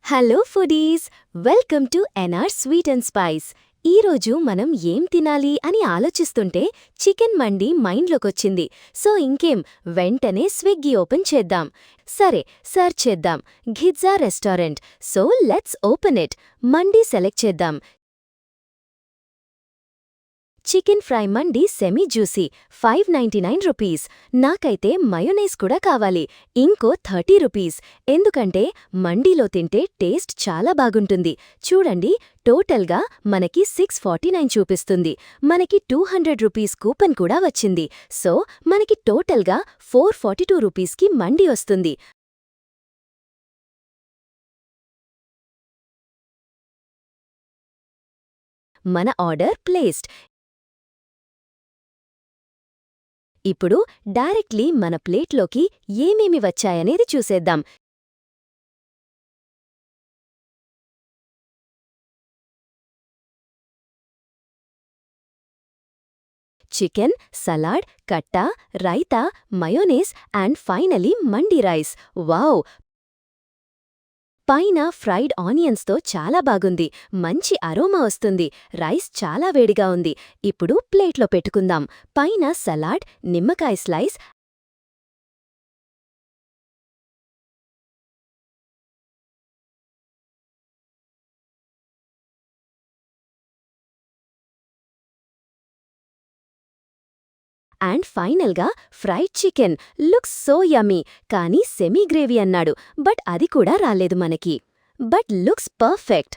Hello foodies, welcome to NR sweet and spice. ఈరోజు మనం ఏం తినాలి అని ఆలోచిస్తుంటే చికెన్ మండి మైండ్లోకొచ్చింది. సో ఇంకేం, వెంటనే స్విగ్గీ ఓపెన్ చేద్దాం. సరే, సర్చ్ చేద్దాం Ghizza restaurant. So let's open it. మండి సెలెక్ట్ చేద్దాం. చికెన్ ఫ్రై మండి సెమీ జ్యూసీ, 599 రూపీస్. నాకైతే మయోనైస్ కూడా కావాలి, ఇంకో 30 రూపీస్. ఎందుకంటే మండీలో తింటే టేస్ట్ చాలా బాగుంటుంది. చూడండి, టోటల్గా మనకి 649 చూపిస్తుంది. మనకి 200 రూపీస్ కూపన్ కూడా వచ్చింది. సో మనకి టోటల్గా 442 రూపీస్కి మండి వస్తుంది. మన ఆర్డర్ ప్లేస్డ్. ఇప్పుడు డైరెక్ట్లీ మన ప్లేట్లోకి ఏమేమి వచ్చాయనేది చూసేద్దాం. చికెన్, సలాడ్, కట్టా, రైతా, మయోనేస్ అండ్ ఫైనలీ మండీ రైస్. వావ్! పైన ఫ్రైడ్ ఆనియన్స్తో చాలా బాగుంది. మంచి అరోమా వస్తుంది. రైస్ చాలా వేడిగా ఉంది. ఇప్పుడు ప్లేట్లో పెట్టుకుందాం. పైన సలాడ్, నిమ్మకాయ స్లైస్ అండ్ ఫైనల్గా fried chicken. Looks so yummy. కానీ సెమీ గ్రేవీ అన్నాడు, బట్ అది కూడా రాలేదు మనకి. But looks perfect.